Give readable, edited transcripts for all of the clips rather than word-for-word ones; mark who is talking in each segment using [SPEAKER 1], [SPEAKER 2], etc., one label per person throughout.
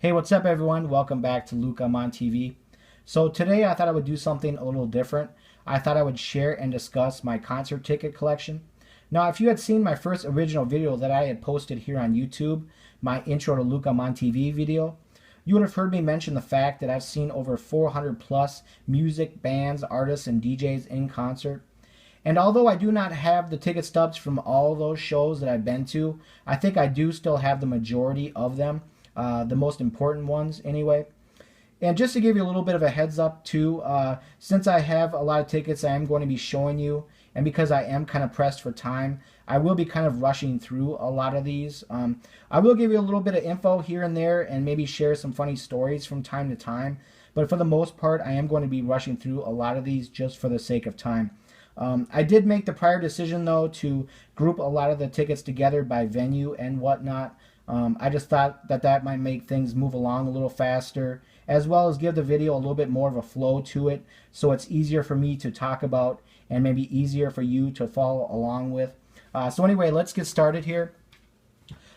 [SPEAKER 1] Hey, what's up everyone? Welcome back to Luke on TV. So today I thought I would do something a little different. I thought I would share and discuss my concert ticket collection. Now, if you had seen my first original video that I had posted here on YouTube, my intro to Luke on TV video, you would have heard me mention the fact that I've seen over 400 plus music, bands, artists, and DJs in concert. And although I do not have the ticket stubs from all those shows that I've been to, I think I do still have the majority of them. The most important ones anyway. And just to give you a little bit of a heads up too, since I have a lot of tickets I am going to be showing you, and because I am kind of pressed for time, I will be kind of rushing through a lot of these. I will give you a little bit of info here and there and maybe share some funny stories from time to time, but for the most part I am going to be rushing through a lot of these just for the sake of time. I did make the prior decision though to group a lot of the tickets together by venue and whatnot. I just thought that that might make things move along a little faster, as well as give the video a little bit more of a flow to it, so it's easier for me to talk about and maybe easier for you to follow along with. So anyway, let's get started here.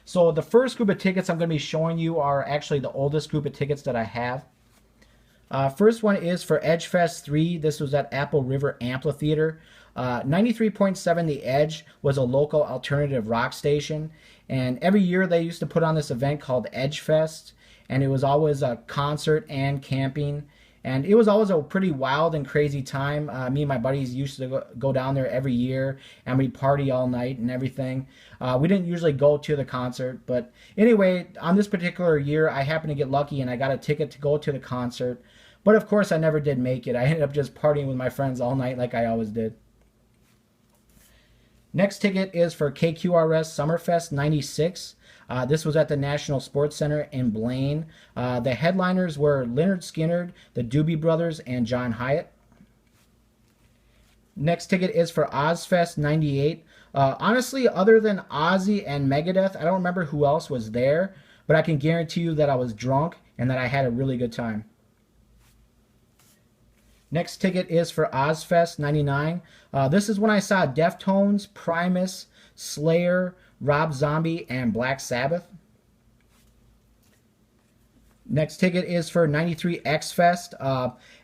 [SPEAKER 1] So the first group of tickets I'm going to be showing you are actually the oldest group of tickets that I have. First one is for Edgefest 3. This was at Apple River Amphitheater. 93.7 The Edge was a local alternative rock station, and every year they used to put on this event called Edgefest, and it was always a concert and camping, and it was always a pretty wild and crazy time. Me and my buddies used to go down there every year, and we'd party all night and everything. We didn't usually go to the concert, but anyway, on this particular year I happened to get lucky and I got a ticket to go to the concert, but of course I never did make it. I ended up just partying with my friends all night like I always did. Next ticket is for KQRS Summerfest 96. This was at the National Sports Center in Blaine. The headliners were Lynyrd Skynyrd, the Doobie Brothers, and John Hyatt. Next ticket is for Ozzfest 98. Honestly, other than Ozzy and Megadeth, I don't remember who else was there, but I can guarantee you that I was drunk and that I had a really good time. Next ticket is for Ozzfest 99. This is when I saw Deftones, Primus, Slayer, Rob Zombie, and Black Sabbath. Next ticket is for 93 Xfest.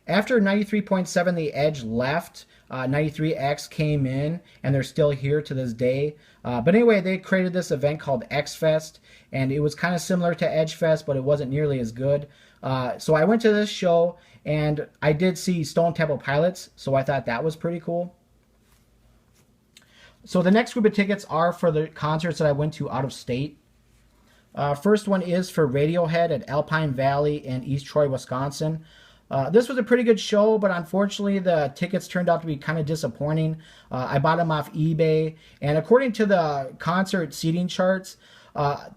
[SPEAKER 1] After 93.7 The Edge left, 93X came in, and they're still here to this day. But anyway, they created this event called Xfest, and it was kind of similar to Edgefest, but it wasn't nearly as good. So I went to this show, and I did see Stone Temple Pilots, so I thought that was pretty cool. So the next group of tickets are for the concerts that I went to out of state. First one is for Radiohead at Alpine Valley in East Troy, Wisconsin. This was a pretty good show, but unfortunately the tickets turned out to be kind of disappointing. I bought them off eBay, and according to the concert seating charts,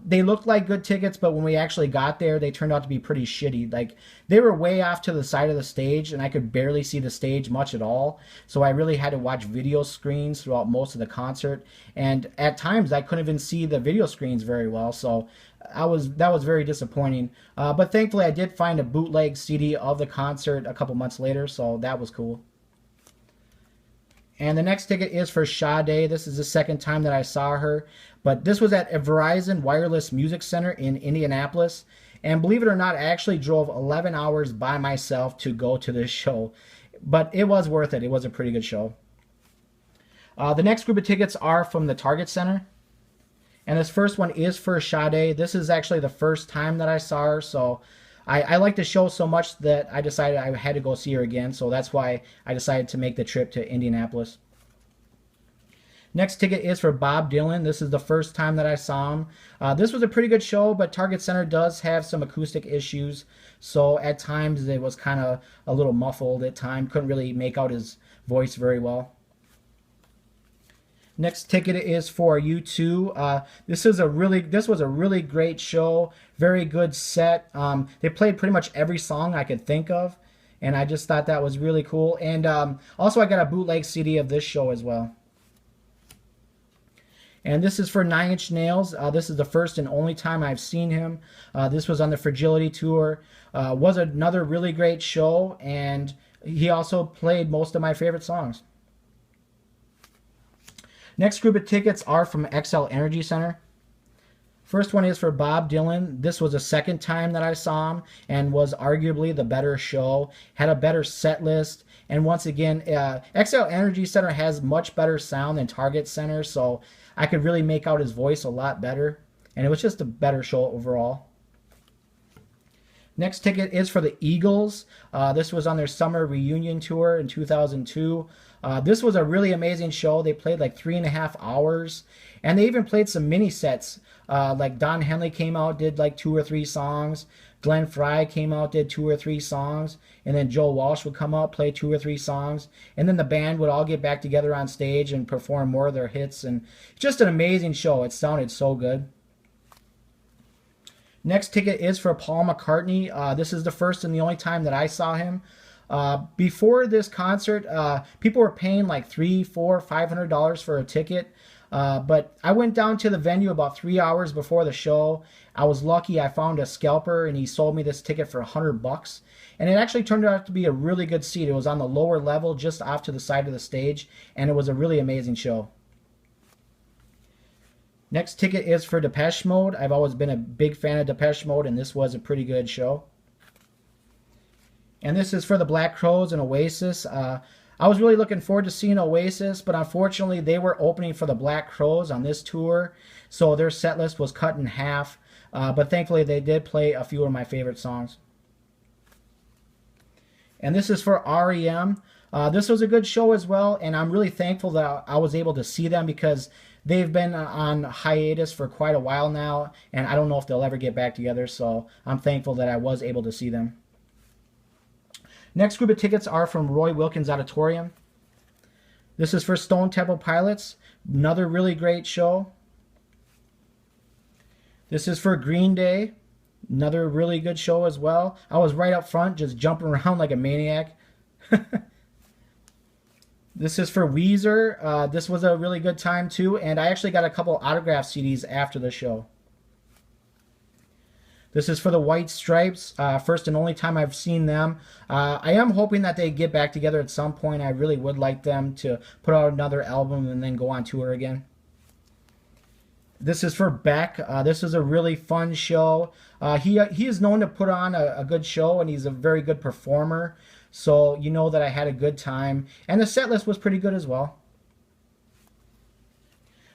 [SPEAKER 1] they looked like good tickets, but when we actually got there, they turned out to be pretty shitty. Like, they were way off to the side of the stage, and I could barely see the stage much at all. So I really had to watch video screens throughout most of the concert, and at times I couldn't even see the video screens very well. So that was very disappointing. But thankfully, I did find a bootleg CD of the concert a couple months later, so that was cool. And the next ticket is for Sade. This is the second time that I saw her, but this was at a Verizon Wireless Music Center in Indianapolis. And believe it or not, I actually drove 11 hours by myself to go to this show, but it was worth it. It was a pretty good show. The next group of tickets are from the Target Center, and this first one is for Sade. This is actually the first time that I saw her, so I liked the show so much that I decided I had to go see her again, so that's why I decided to make the trip to Indianapolis. Next ticket is for Bob Dylan. This is the first time that I saw him. This was a pretty good show, but Target Center does have some acoustic issues, so at times it was kind of a little muffled at times. Couldn't really make out his voice very well. Next ticket is for U2. This was a really great show. Very good set. They played pretty much every song I could think of, and I just thought that was really cool. And also I got a bootleg CD of this show as well. And this is for Nine Inch Nails. This is the first and only time I've seen him. This was on the Fragility Tour. Was another really great show, and he also played most of my favorite songs. Next group of tickets are from Xcel Energy Center. First one is for Bob Dylan. This was the second time that I saw him and was arguably the better show. Had a better set list. And once again, Xcel Energy Center has much better sound than Target Center, so I could really make out his voice a lot better. And it was just a better show overall. Next ticket is for the Eagles. This was on their summer reunion tour in 2002. This was a really amazing show. They played like 3.5 hours. And they even played some mini sets. Like Don Henley came out, did like 2 or 3 songs. Glenn Frey came out, did 2 or 3 songs. And then Joe Walsh would come out, play 2 or 3 songs. And then the band would all get back together on stage and perform more of their hits. And just an amazing show. It sounded so good. Next ticket is for Paul McCartney. This is the first and the only time that I saw him. Before this concert, people were paying like $300, $400, $500 for a ticket. But I went down to the venue about 3 hours before the show. I was lucky. I found a scalper and he sold me this ticket for $100. And it actually turned out to be a really good seat. It was on the lower level, just off to the side of the stage. And it was a really amazing show. Next ticket is for Depeche Mode. I've always been a big fan of Depeche Mode, and this was a pretty good show. And this is for the Black Crowes and Oasis. I was really looking forward to seeing Oasis, but unfortunately they were opening for the Black Crowes on this tour, so their set list was cut in half. But thankfully they did play a few of my favorite songs. And this is for REM. This was a good show as well, and I'm really thankful that I was able to see them because they've been on hiatus for quite a while now, and I don't know if they'll ever get back together, so I'm thankful that I was able to see them. Next group of tickets are from Roy Wilkins Auditorium. This is for Stone Temple Pilots. Another really great show. This is for Green Day. Another really good show as well. I was right up front just jumping around like a maniac. This is for Weezer. This was a really good time too, and I actually got a couple autograph CDs after the show. This is for the White Stripes. First and only time I've seen them. I am hoping that they get back together at some point. I really would like them to put out another album and then go on tour again. This is for Beck. This is a really fun show. He is known to put on a good show, and he's a very good performer. So you know that I had a good time. And the set list was pretty good as well.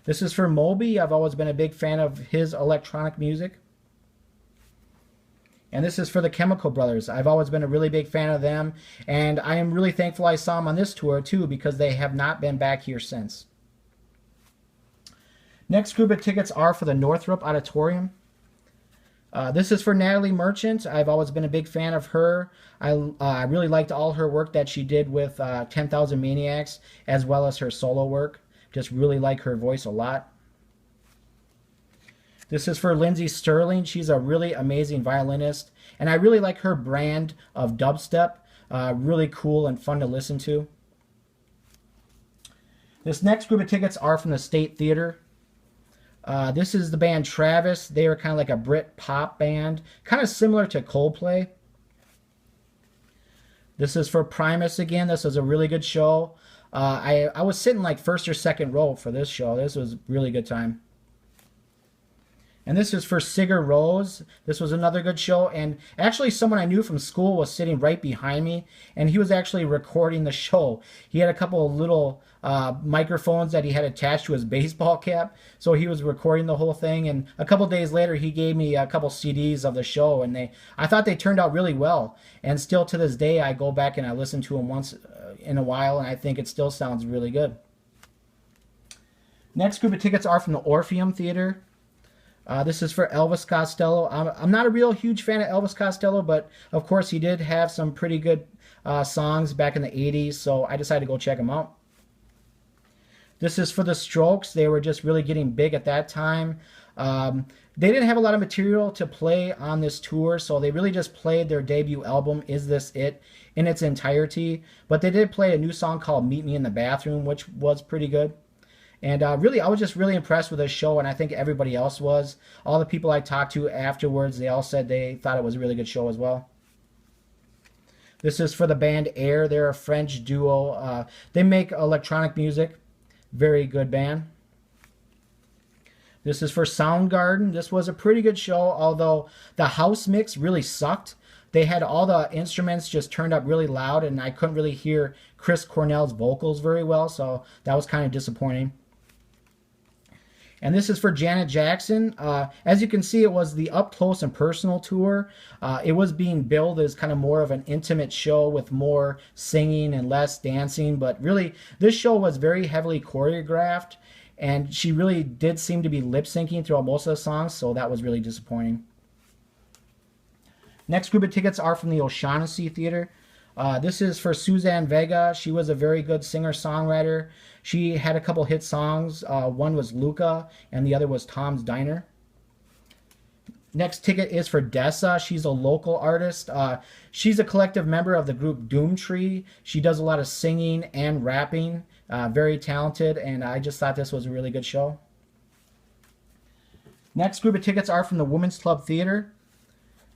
[SPEAKER 1] This is for Moby. I've always been a big fan of his electronic music. And this is for the Chemical Brothers. I've always been a really big fan of them. And I am really thankful I saw them on this tour too, because they have not been back here since. Next group of tickets are for the Northrop Auditorium. This is for Natalie Merchant. I've always been a big fan of her. I really liked all her work that she did with 10,000 Maniacs, as well as her solo work. Just really like her voice a lot. This is for Lindsey Sterling. She's a really amazing violinist, and I really like her brand of dubstep. Really cool and fun to listen to. This next group of tickets are from the State Theater. This is the band Travis. They were kind of like a Brit pop band, kind of similar to Coldplay. This is for Primus again. This was a really good show. I was sitting like first or second row for this show. This was a really good time. And this is for Sigur Rós. This was another good show. And actually someone I knew from school was sitting right behind me. And he was actually recording the show. He had a couple of little microphones that he had attached to his baseball cap. So he was recording the whole thing. And a couple days later, he gave me a couple CDs of the show. And I thought they turned out really well. And still to this day, I go back and I listen to them once in a while. And I think it still sounds really good. Next group of tickets are from the Orpheum Theater. This is for Elvis Costello. I'm not a real huge fan of Elvis Costello, but of course he did have some pretty good songs back in the 80s, so I decided to go check him out. This is for the Strokes. They were just really getting big at that time. They didn't have a lot of material to play on this tour, so they really just played their debut album, Is This It?, in its entirety. But they did play a new song called Meet Me in the Bathroom, which was pretty good. And really, I was just really impressed with this show, and I think everybody else was. All the people I talked to afterwards, they all said they thought it was a really good show as well. This is for the band Air. They're a French duo. They make electronic music. Very good band. This is for Soundgarden. This was a pretty good show, although the house mix really sucked. They had all the instruments just turned up really loud, and I couldn't really hear Chris Cornell's vocals very well, so that was kind of disappointing. And this is for Janet Jackson. As you can see, it was the Up Close and Personal tour. It was being billed as kind of more of an intimate show with more singing and less dancing. But really, this show was very heavily choreographed. And she really did seem to be lip syncing throughout most of the songs. So that was really disappointing. Next group of tickets are from the O'Shaughnessy Theater. This is for Suzanne Vega. She was a very good singer-songwriter. She had a couple hit songs. One was Luca, and the other was Tom's Diner. Next ticket is for Dessa. She's a local artist. She's a collective member of the group Doomtree. She does a lot of singing and rapping. Very talented, and I just thought this was a really good show. Next group of tickets are from the Women's Club Theater.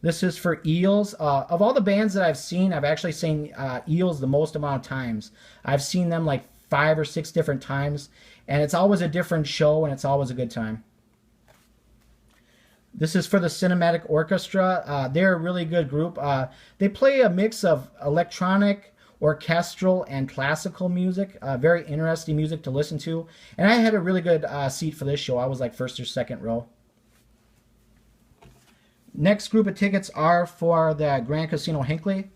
[SPEAKER 1] This is for Eels. Of all the bands that I've seen, I've actually seen Eels the most amount of times. I've seen them like 5 or 6 different times, and it's always a different show, and it's always a good time. This is for the Cinematic Orchestra. They're a really good group. They play a mix of electronic, orchestral, and classical music. Very interesting music to listen to. And I had a really good seat for this show. I was like first or second row. Next group of tickets are for the Grand Casino Hinckley.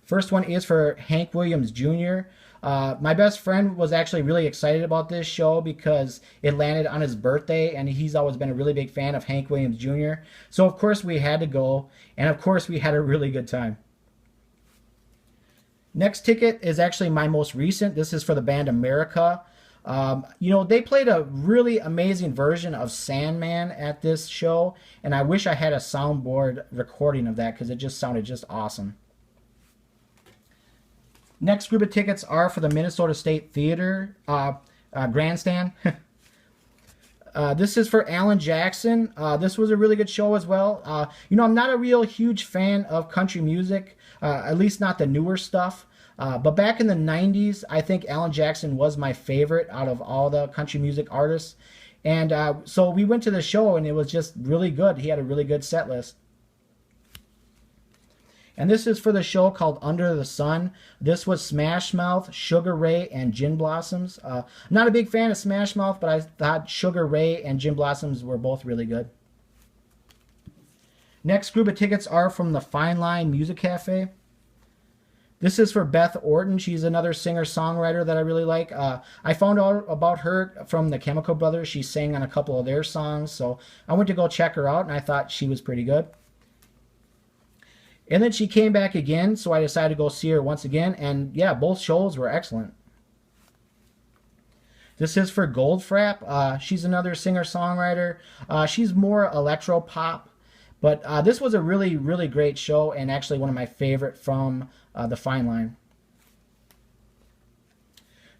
[SPEAKER 1] First one is for Hank Williams Jr. My best friend was actually really excited about this show because it landed on his birthday, and he's always been a really big fan of Hank Williams Jr. So of course we had to go, and of course we had a really good time. Next ticket is actually my most recent. This is for the band America. They played a really amazing version of Sandman at this show, and I wish I had a soundboard recording of that because it just sounded just awesome. Next group of tickets are for the Minnesota State Theater grandstand. This is for Alan Jackson. This was a really good show as well. I'm not a real huge fan of country music, at least not the newer stuff. But back in the 90s, I think Alan Jackson was my favorite out of all the country music artists. And so we went to the show, and it was just really good. He had a really good set list. And this is for the show called Under the Sun. This was Smash Mouth, Sugar Ray, and Gin Blossoms. I'm not a big fan of Smash Mouth, but I thought Sugar Ray and Gin Blossoms were both really good. Next group of tickets are from the Fine Line Music Cafe. This is for Beth Orton. She's another singer-songwriter that I really like. I found out about her from the Chemical Brothers. She sang on a couple of their songs, so I went to go check her out, and I thought she was pretty good. And then she came back again, so I decided to go see her once again. And yeah, both shows were excellent. This is for Goldfrapp. She's another singer-songwriter. She's more electro-pop. But this was a really, really great show, and actually one of my favorite from the Fine Line.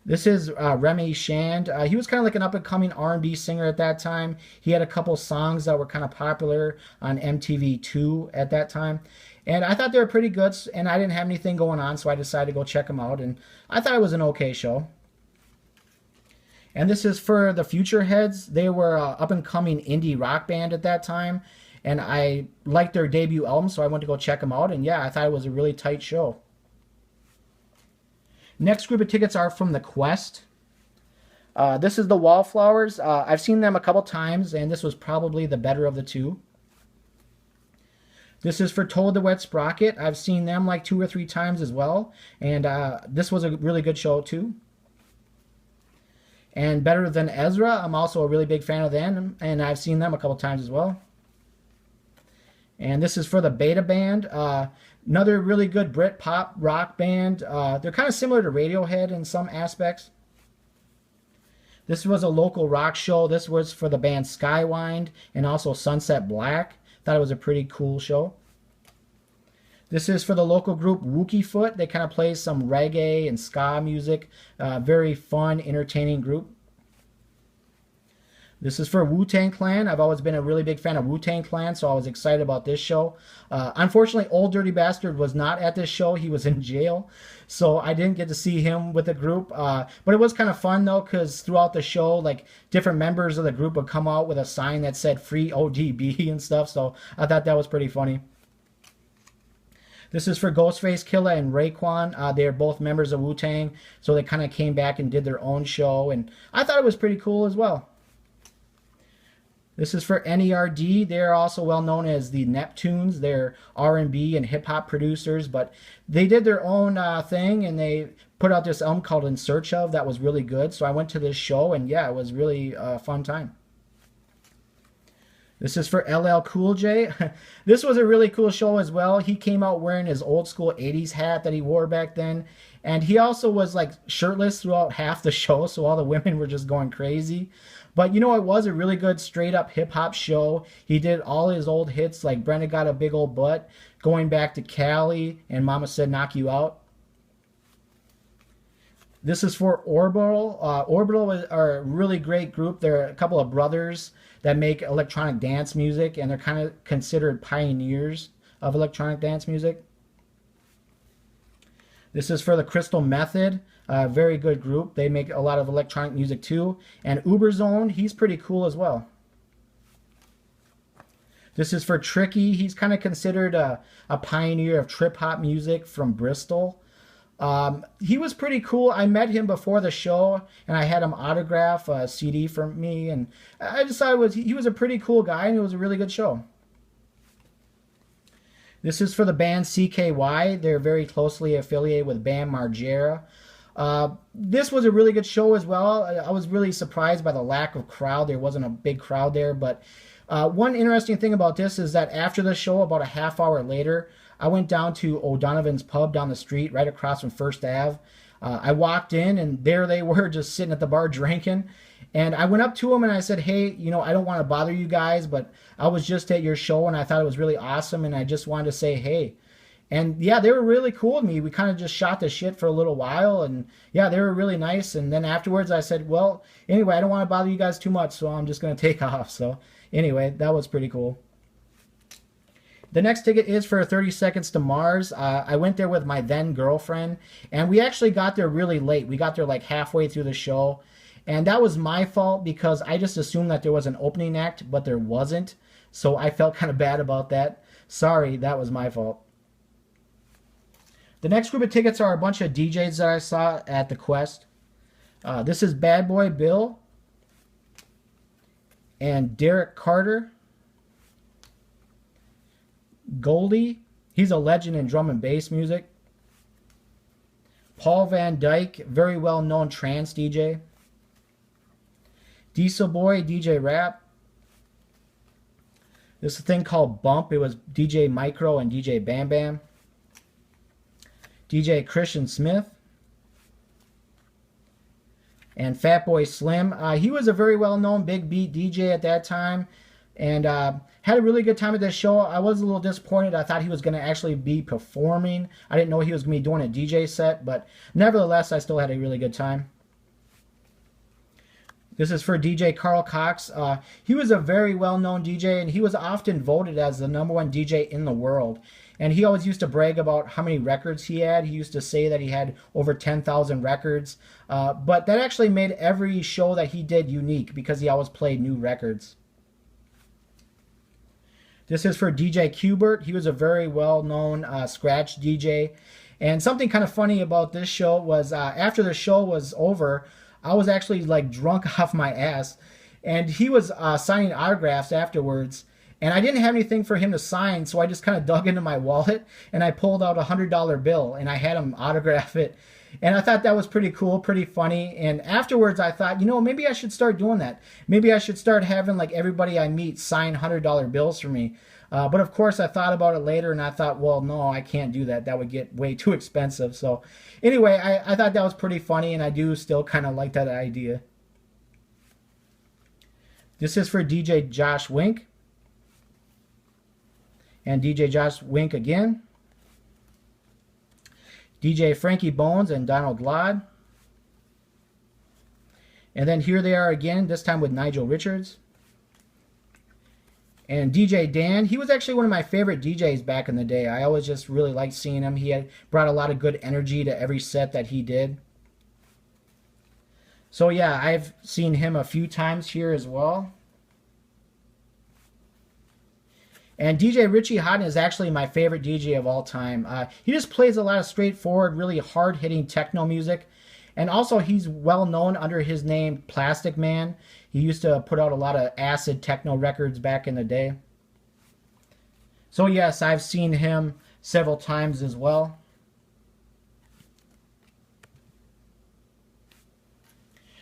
[SPEAKER 1] This is Remy Shand. He was kind of like an up-and-coming R&B singer at that time. He had a couple songs that were kind of popular on MTV2 at that time. And I thought they were pretty good, and I didn't have anything going on, so I decided to go check them out. And I thought it was an okay show. And this is for the Future Heads. They were an up-and-coming indie rock band at that time. And I liked their debut album, so I went to go check them out. And yeah, I thought it was a really tight show. Next group of tickets are from The Quest. This is the Wallflowers. I've seen them a couple times, and this was probably the better of the two. This is for Toad the Wet Sprocket. I've seen them like 2 or 3 times as well. And this was a really good show too. And Better Than Ezra, I'm also a really big fan of them. And I've seen them a couple times as well. And this is for the Beta Band. Another really good Brit pop rock band. They're kind of similar to Radiohead in some aspects. This was a local rock show. This was for the band Skywind and also Sunset Black. Thought it was a pretty cool show. This is for the local group Wookiefoot. They kind of play some reggae and ska music. Very fun, entertaining group. This is for Wu-Tang Clan. I've always been a really big fan of Wu-Tang Clan, so I was excited about this show. Unfortunately, Old Dirty Bastard was not at this show. He was in jail, so I didn't get to see him with the group. But it was kind of fun, though, because throughout the show, like, different members of the group would come out with a sign that said Free ODB and stuff, so I thought that was pretty funny. This is for Ghostface Killah and Raekwon. They're both members of Wu-Tang, so they kind of came back and did their own show, and I thought it was pretty cool as well. This is for NERD. They're also well known as the Neptunes. They're R&B and hip-hop producers, but they did their own thing, and they put out this album called In Search Of that was really good. So I went to this show, and yeah, it was really a fun time. This is for LL Cool J. This was a really cool show as well. He came out wearing his old school 80s hat that he wore back then. And he also was like shirtless throughout half the show, so all the women were just going crazy. But you know, it was a really good straight up hip hop show. He did all his old hits like Brenda Got a Big Old Butt, going back to Cali, and Mama Said Knock You Out. This is for Orbital. Orbital are a really great group. They're a couple of brothers that make electronic dance music, and they're kind of considered pioneers of electronic dance music. This is for the Crystal Method, a very good group. They make a lot of electronic music too. And Uberzone, he's pretty cool as well. This is for Tricky. He's kind of considered a pioneer of trip-hop music from Bristol. He was pretty cool. I met him before the show, and I had him autograph a CD for me, and I just thought he was a pretty cool guy, and it was a really good show. This is for the band CKY. They're very closely affiliated with Bam Margera. This was a really good show as well. I was really surprised by the lack of crowd. There wasn't a big crowd there, but one interesting thing about this is that after the show, about a half hour later, I went down to O'Donovan's Pub down the street, right across from First Ave. I walked in, and there they were just sitting at the bar drinking. And I went up to them and I said, hey, you know, I don't want to bother you guys, but I was just at your show and I thought it was really awesome, and I just wanted to say hey. And yeah, they were really cool with me. We kind of just shot the shit for a little while, and yeah, they were really nice. And then afterwards I said, well, anyway, I don't want to bother you guys too much, so I'm just going to take off. So anyway, that was pretty cool. The next ticket is for 30 Seconds to Mars. I went there with my then girlfriend, and we actually got there really late. We got there like halfway through the show, and that was my fault because I just assumed that there was an opening act, but there wasn't. So I felt kind of bad about that. Sorry, that was my fault. The next group of tickets are a bunch of DJs that I saw at the Quest. This is Bad Boy Bill and Derek Carter. Goldie, he's a legend in drum and bass music. Paul Van Dyke, very well-known trance DJ. Diesel Boy, DJ Rap. This is a thing called Bump. It was DJ Micro and DJ Bam Bam. DJ Christian Smith. And Fatboy Slim. He was a very well-known big beat DJ at that time, and had a really good time at this show. I was a little disappointed. I thought he was going to actually be performing. I didn't know he was going to be doing a DJ set, but nevertheless, I still had a really good time. This is for DJ Carl Cox. He was a very well-known DJ, and he was often voted as the #1 DJ in the world. And he always used to brag about how many records he had. He used to say that he had over 10,000 records. But that actually made every show that he did unique because he always played new records. This is for DJ Qbert. He was a very well-known scratch DJ. And something kind of funny about this show was after the show was over, I was actually like drunk off my ass. And he was signing autographs afterwards. And I didn't have anything for him to sign, so I just kind of dug into my wallet and I pulled out a $100 bill and I had him autograph it. And I thought that was pretty cool, pretty funny. And afterwards I thought, you know, maybe I should start doing that. Maybe I should start having like everybody I meet sign $100 bills for me. But of course I thought about it later and I thought, well, no, I can't do that. That would get way too expensive. So anyway, I thought that was pretty funny, and I do still kind of like that idea. This is for DJ Josh Wink. And DJ Josh Wink again. DJ Frankie Bones and Donald Glod. And then here they are again, this time with Nigel Richards. And DJ Dan, he was actually one of my favorite DJs back in the day. I always just really liked seeing him. He had brought a lot of good energy to every set that he did. So yeah, I've seen him a few times here as well. And DJ Richie Houghton is actually my favorite DJ of all time. He just plays a lot of straightforward, really hard-hitting techno music. And also, he's well known under his name Plastic Man. He used to put out a lot of acid techno records back in the day. So yes, I've seen him several times as well.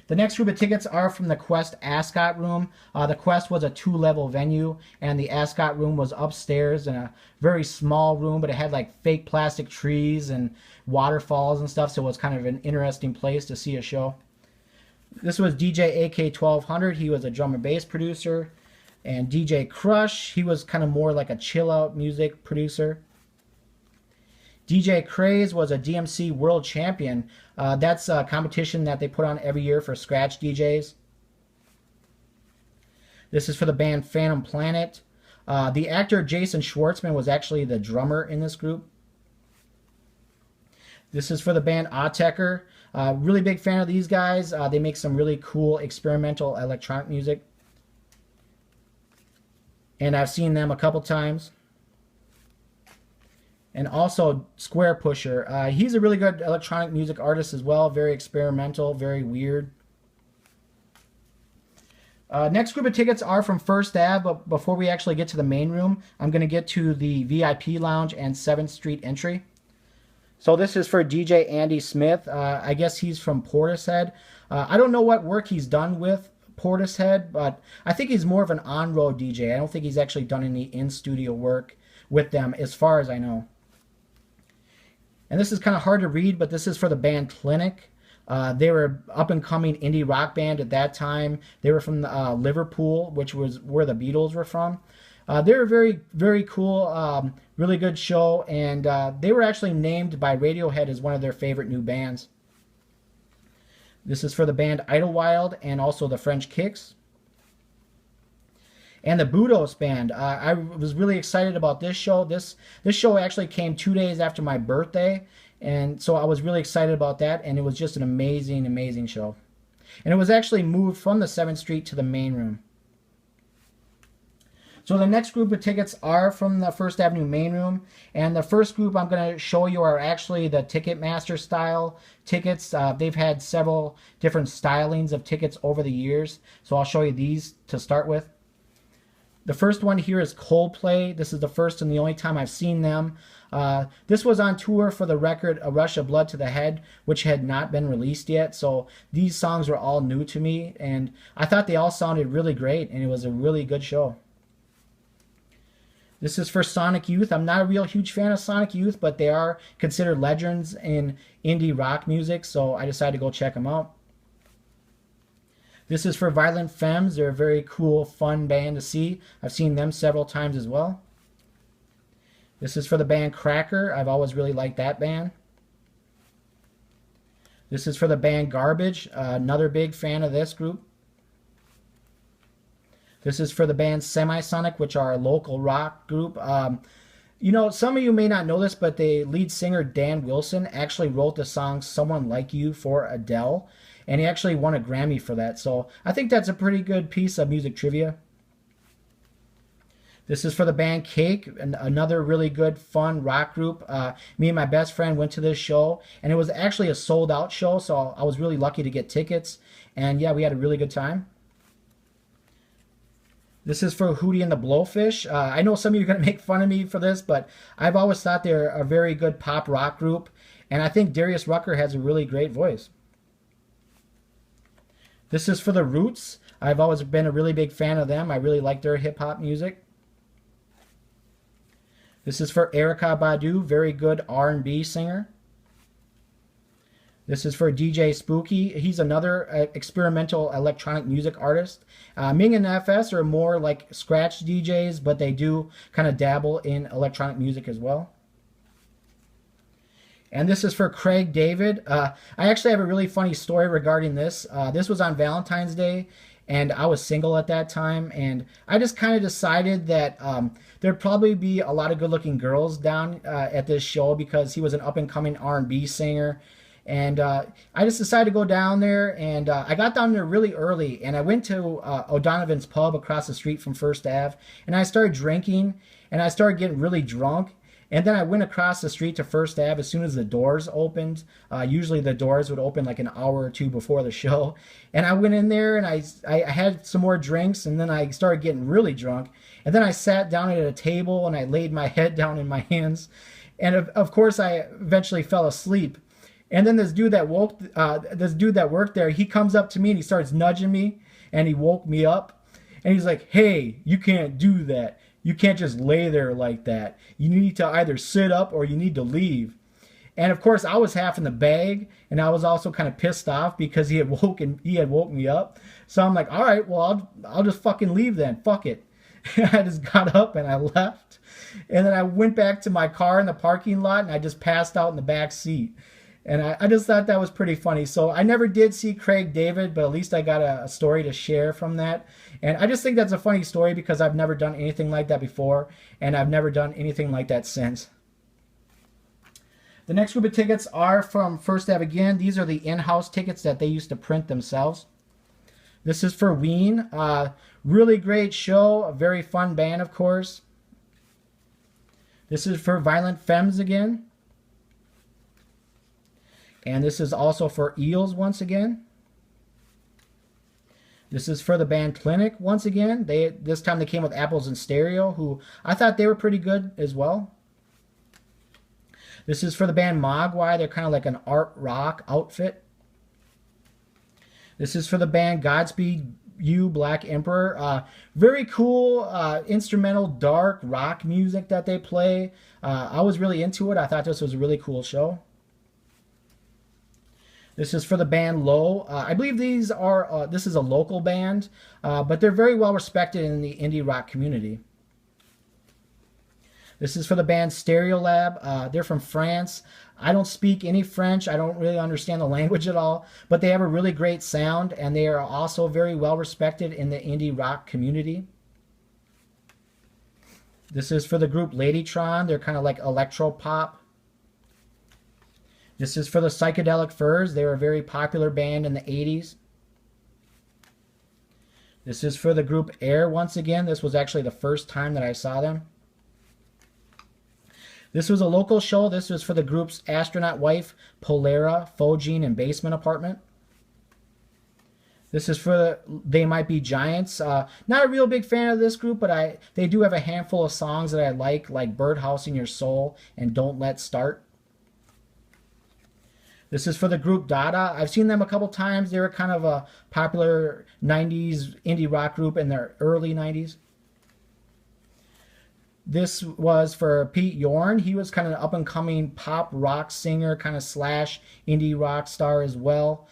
[SPEAKER 1] The next group of tickets are from the Quest Ascot Room. The Quest was a 2-level venue, and the Ascot Room was upstairs in a very small room, but it had like fake plastic trees and waterfalls and stuff, so it was kind of an interesting place to see a show. This was DJ AK1200. He was a drum and bass producer. And DJ Crush, he was kind of more like a chill-out music producer. DJ Craze was a DMC World Champion. That's a competition that they put on every year for scratch DJs. This is for the band Phantom Planet. The actor Jason Schwartzman was actually the drummer in this group. This is for the band Autechre. Really big fan of these guys. They make some really cool experimental electronic music. And I've seen them a couple times. And also Square Pusher. He's a really good electronic music artist as well. Very experimental, very weird. Next group of tickets are from First Ave, but before we actually get to the main room, I'm going to get to the VIP Lounge and 7th Street entry. So this is for DJ Andy Smith. I guess he's from Portishead. I don't know what work he's done with Portishead, but I think he's more of an on-road DJ. I don't think he's actually done any in-studio work with them, as far as I know. And this is kind of hard to read, but this is for the band Clinic. They were up-and-coming indie rock band at that time. They were from Liverpool, which was where the Beatles were from. They were very, very cool, really good show, and they were actually named by Radiohead as one of their favorite new bands. This is for the band Idlewild and also the French Kicks. And the Budos Band. I was really excited about this show. This show actually came 2 days after my birthday, and so I was really excited about that, and it was just an amazing, amazing show. And it was actually moved from the 7th Street to the main room. So the next group of tickets are from the First Avenue main room, and the first group I'm going to show you are actually the Ticketmaster style tickets. They've had several different stylings of tickets over the years, so I'll show you these to start with. The first one here is Coldplay. This is the first and the only time I've seen them. This was on tour for the record A Rush of Blood to the Head, which had not been released yet. So these songs were all new to me, and I thought they all sounded really great, and it was a really good show. This is for Sonic Youth. I'm not a real huge fan of Sonic Youth, but they are considered legends in indie rock music, so I decided to go check them out. This is for Violent Femmes. They're a very cool, fun band to see. I've seen them several times as well. This is for the band Cracker. I've always really liked that band. This is for the band Garbage. Another big fan of this group. This is for the band Semisonic, which are a local rock group. You know, some of you may not know this, but the lead singer Dan Wilson actually wrote the song Someone Like You for Adele. And he actually won a Grammy for that. So I think that's a pretty good piece of music trivia. This is for the band Cake, another really good, fun rock group. Me and my best friend went to this show, and it was actually a sold-out show, so I was really lucky to get tickets. And yeah, we had a really good time. This is for Hootie and the Blowfish. I know some of you are going to make fun of me for this, but I've always thought they're a very good pop rock group. And I think Darius Rucker has a really great voice. This is for the Roots. I've always been a really big fan of them. I really like their hip-hop music. This is for Erykah Badu, very good R&B singer. This is for DJ Spooky. He's another experimental electronic music artist. Ming and FS are more like scratch DJs, but they do kind of dabble in electronic music as well. And this is for Craig David. I actually have a really funny story regarding this. This was on Valentine's Day, and I was single at that time, and I just kind of decided that there'd probably be a lot of good-looking girls down at this show because he was an up-and-coming R&B singer. And I just decided to go down there, and I got down there really early, and I went to O'Donovan's Pub across the street from First Ave, and I started drinking, and I started getting really drunk. And then I went across the street to First Ave as soon as the doors opened. Usually the doors would open like an hour or two before the show. And I went in there and I had some more drinks, and then I started getting really drunk. And then I sat down at a table and I laid my head down in my hands. And of course I eventually fell asleep. And then this dude that worked there, he comes up to me and he starts nudging me, and he woke me up. And he's like, "Hey, you can't do that. You can't just lay there like that. You need to either sit up or you need to leave." And of course, I was half in the bag, and I was also kind of pissed off because he had woke me up. So I'm like, "All right, well, I'll just fucking leave then. Fuck it." I just got up and I left. And then I went back to my car in the parking lot, and I just passed out in the back seat. And I just thought that was pretty funny. So I never did see Craig David, but at least I got a story to share from that. And I just think that's a funny story because I've never done anything like that before, and I've never done anything like that since. The next group of tickets are from First Ave again. These are the in-house tickets that they used to print themselves. This is for Ween. Really great show. A very fun band, of course. This is for Violent Femmes again. And this is also for Eels once again. This is for the band Clinic once again. This time they came with Apples in Stereo, who I thought they were pretty good as well. This is for the band Mogwai. They're kind of like an art rock outfit. This is for the band Godspeed You Black Emperor. Very cool instrumental dark rock music that they play. I was really into it. I thought this was a really cool show. This is for the band Low. I believe this is a local band, but they're very well respected in the indie rock community. This is for the band Stereolab. They're from France. I don't speak any French. I don't really understand the language at all, but they have a really great sound, and they are also very well respected in the indie rock community. This is for the group Ladytron. They're kind of like electro pop. This is for the Psychedelic Furs. They were a very popular band in the 80s. This is for the group Air once again. This was actually the first time that I saw them. This was a local show. This was for the groups Astronaut Wife, Polera, Phogene, and Basement Apartment. This is for They Might Be Giants. Not a real big fan of this group, but they do have a handful of songs that I like Birdhouse in Your Soul and Don't Let's Start. This is for the group Dada. I've seen them a couple times. They were kind of a popular 90s indie rock group in their early 90s. This was for Pete Yorn. He was kind of an up-and-coming pop rock singer, kind of slash indie rock star as well.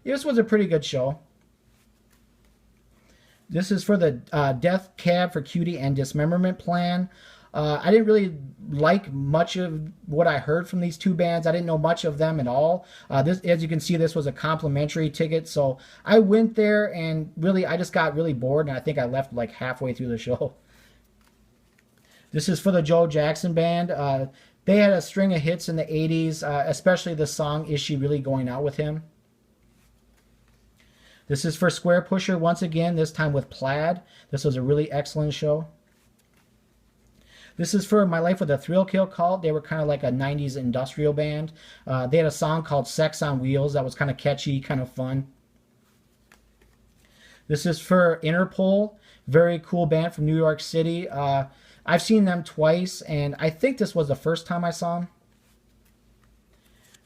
[SPEAKER 1] This was a pretty good show. This is for the Death Cab for Cutie and Dismemberment Plan. I didn't really like much of what I heard from these two bands. I didn't know much of them at all. As you can see, this was a complimentary ticket. So I went there and really, I just got really bored, and I think I left like halfway through the show. This is for the Joe Jackson Band. They had a string of hits in the 80s, especially the song Is She Really Going Out With Him? This is for Square Pusher once again, this time with Plaid. This was a really excellent show. This is for My Life with a Thrill Kill Cult. They were kind of like a 90s industrial band. They had a song called Sex on Wheels that was kind of catchy, kind of fun. This is for Interpol. Very cool band from New York City. I've seen them twice, and I think this was the first time I saw them.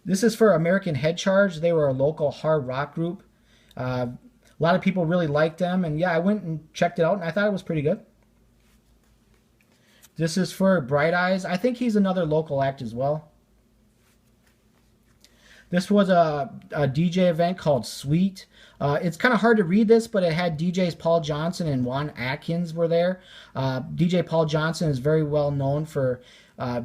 [SPEAKER 1] This is for American Head Charge. They were a local hard rock group. A lot of people really liked them, and yeah, I went and checked it out, and I thought it was pretty good. This is for Bright Eyes. I think he's another local act as well. This was a DJ event called Sweet. It's kind of hard to read this, but it had DJs Paul Johnson and Juan Atkins were there. DJ Paul Johnson is very well known for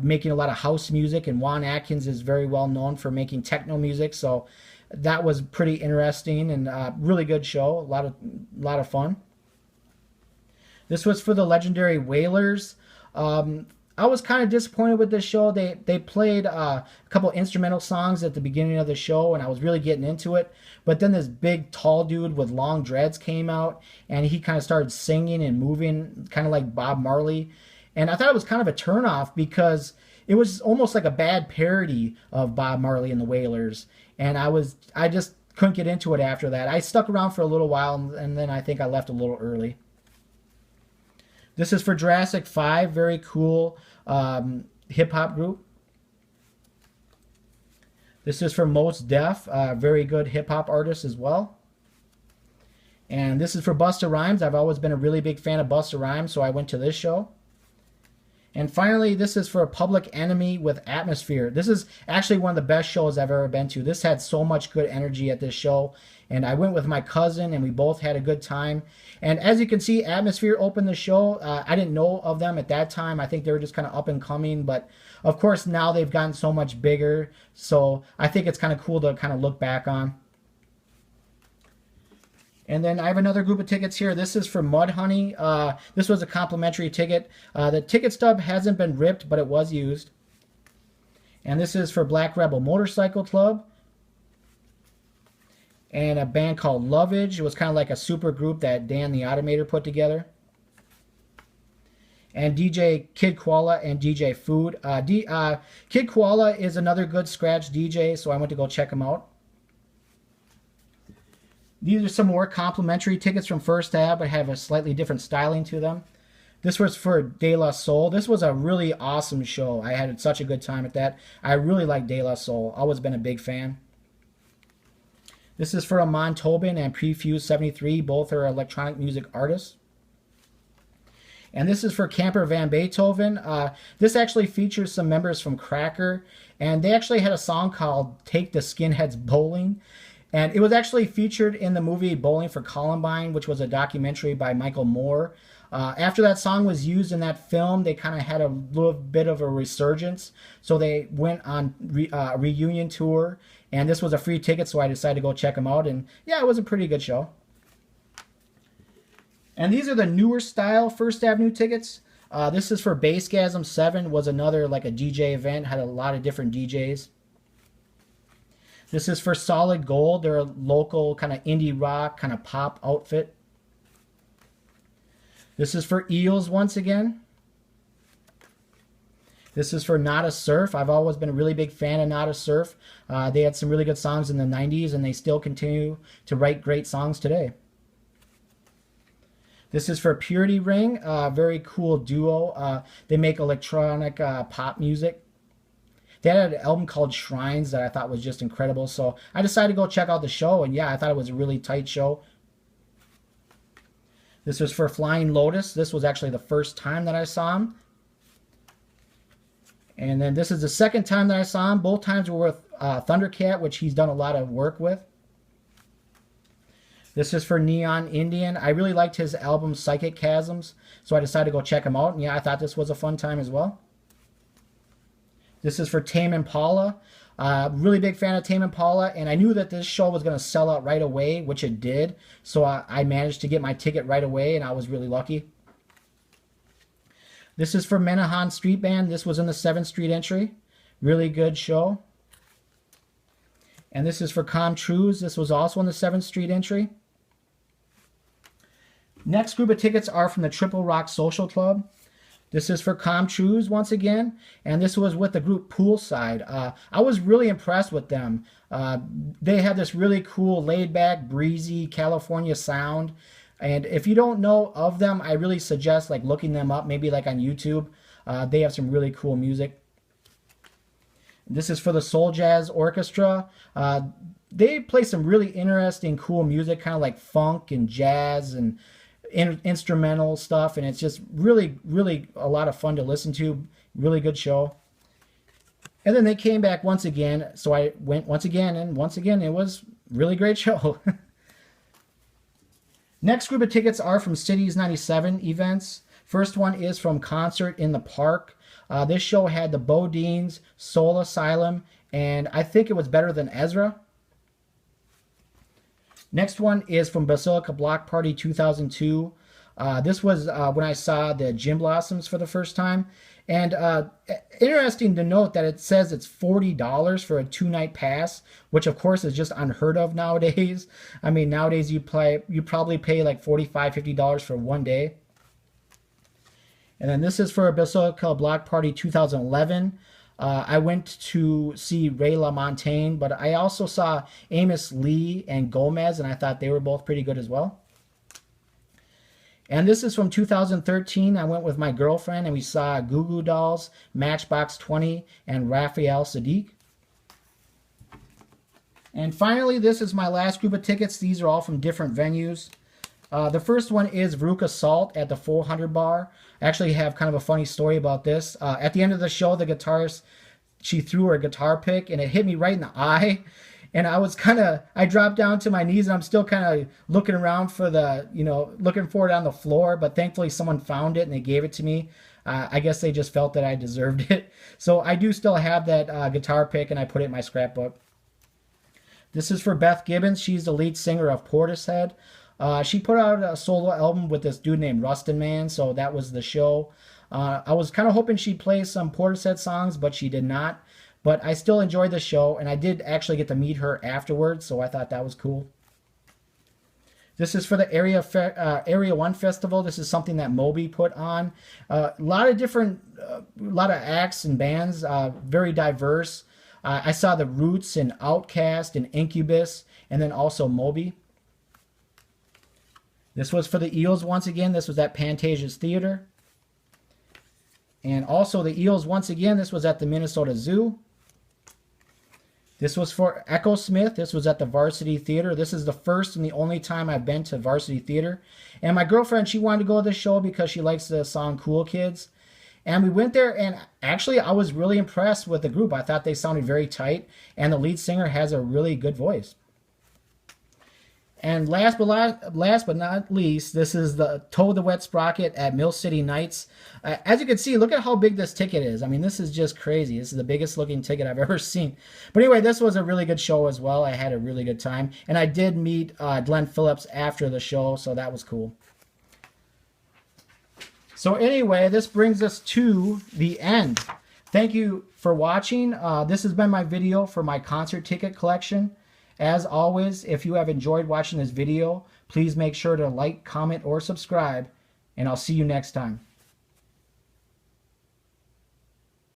[SPEAKER 1] making a lot of house music, and Juan Atkins is very well known for making techno music. So that was pretty interesting and really good show. A lot of fun. This was for the legendary Wailers. I was kind of disappointed with this show. They played a couple instrumental songs at the beginning of the show, and I was really getting into it. But then this big, tall dude with long dreads came out, and he kind of started singing and moving, kind of like Bob Marley. And I thought it was kind of a turnoff because it was almost like a bad parody of Bob Marley and the Wailers. And I just couldn't get into it after that. I stuck around for a little while, and then I think I left a little early. This is for Jurassic 5, very cool hip-hop group. This is for Most Def, very good hip-hop artist as well. And this is for Busta Rhymes. I've always been a really big fan of Busta Rhymes, so I went to this show. And finally, this is for Public Enemy with Atmosphere. This is actually one of the best shows I've ever been to. This had so much good energy at this show. And I went with my cousin, and we both had a good time. And as you can see, Atmosphere opened the show. I didn't know of them at that time. I think they were just kind of up and coming. But, of course, now they've gotten so much bigger. So I think it's kind of cool to kind of look back on. And then I have another group of tickets here. This is for Mudhoney. This was a complimentary ticket. The ticket stub hasn't been ripped, but it was used. And this is for Black Rebel Motorcycle Club. And a band called Lovage. It was kind of like a super group that Dan the Automator put together. And DJ Kid Koala and DJ Food. Kid Koala is another good scratch DJ, so I went to go check him out. These are some more complimentary tickets from First Tab, but have a slightly different styling to them. This was for De La Soul. This was a really awesome show. I had such a good time at that. I really like De La Soul. Always been a big fan. This is for Amon Tobin and Prefuse 73. Both are electronic music artists. And this is for Camper Van Beethoven. This actually features some members from Cracker. And they actually had a song called Take the Skinheads Bowling. And it was actually featured in the movie Bowling for Columbine, which was a documentary by Michael Moore. After that song was used in that film, they kind of had a little bit of a resurgence. So they went on a reunion tour. And this was a free ticket, so I decided to go check them out. And yeah, it was a pretty good show. And these are the newer style First Avenue tickets. This is for Bassgasm 7, was another like a DJ event, had a lot of different DJs. This is for Solid Gold. They're a local kind of indie rock, kind of pop outfit. This is for Eels once again. This is for Nada Surf. I've always been a really big fan of Nada Surf. They had some really good songs in the 90s, and they still continue to write great songs today. This is for Purity Ring, a very cool duo. They make electronic pop music. They had an album called Shrines that I thought was just incredible. So I decided to go check out the show. And yeah, I thought it was a really tight show. This was for Flying Lotus. This was actually the first time that I saw him. And then this is the second time that I saw him. Both times were with Thundercat, which he's done a lot of work with. This is for Neon Indian. I really liked his album Psychic Chasms. So I decided to go check him out. And yeah, I thought this was a fun time as well. This is for Tame Impala. Really big fan of Tame Impala, and I knew that this show was going to sell out right away, which it did. So I managed to get my ticket right away, and I was really lucky. This is for Menahan Street Band. This was in the 7th Street entry. Really good show. And this is for Com Trues. This was also in the 7th Street entry. Next group of tickets are from the Triple Rock Social Club. This is for Com Trues once again, and this was with the group Poolside. I was really impressed with them. They have this really cool, laid-back, breezy California sound. And if you don't know of them, I really suggest like looking them up, maybe like on YouTube. They have some really cool music. This is for the Soul Jazz Orchestra. They play some really interesting, cool music, kind of like funk and jazz and instrumental stuff, and it's just really a lot of fun to listen to. Really good show. And then they came back once again, so I went once again, and once again it was a really great show. Next group of tickets are from Cities 97 events. First one is from Concert in the Park. This show had the Bodines, Soul Asylum, and I think it was Better Than Ezra. Next one is from Basilica Block Party 2002. This was when I saw the Gin Blossoms for the first time. And interesting to note that it says it's $40 for a 2-night pass, which of course is just unheard of nowadays. I mean, nowadays you probably pay like $45, $50 for one day. And then this is for a Basilica Block Party 2011. I went to see Ray LaMontagne, but I also saw Amos Lee and Gomez, and I thought they were both pretty good as well. And this is from 2013. I went with my girlfriend, and we saw Goo Goo Dolls, Matchbox 20, and Raphael Sadiq. And finally, this is my last group of tickets. These are all from different venues. The first one is Veruca Salt at the 400 Bar. I actually have kind of a funny story about this. At the end of the show, the guitarist, she threw her guitar pick, and it hit me right in the eye. And I dropped down to my knees, and I'm still kind of looking around for looking for it on the floor. But thankfully, someone found it, and they gave it to me. I guess they just felt that I deserved it. So I do still have that guitar pick, and I put it in my scrapbook. This is for Beth Gibbons. She's the lead singer of Portishead. She put out a solo album with this dude named Rustin Man, so that was the show. I was kind of hoping she'd play some Portishead songs, but she did not. But I still enjoyed the show, and I did actually get to meet her afterwards, so I thought that was cool. This is for the Area 1 Festival. This is something that Moby put on. A lot of acts and bands, very diverse. I saw the Roots and Outkast and Incubus, and then also Moby. This was for the Eels once again. This was at Pantasia's Theater. And also the Eels once again. This was at the Minnesota Zoo. This was for Echo Smith. This was at the Varsity Theater. This is the first and the only time I've been to Varsity Theater. And my girlfriend, she wanted to go to this show because she likes the song Cool Kids. And we went there, and actually I was really impressed with the group. I thought they sounded very tight, and the lead singer has a really good voice. And last but not least, this is the Toad the Wet Sprocket at Mill City Nights. As you can see, look at how big this ticket is. I mean, this is just crazy. This is the biggest looking ticket I've ever seen. But anyway, this was a really good show as well. I had a really good time. And I did meet Glenn Phillips after the show, so that was cool. So anyway, this brings us to the end. Thank you for watching. This has been my video for my concert ticket collection. As always, if you have enjoyed watching this video, please make sure to like, comment, or subscribe, and I'll see you next time.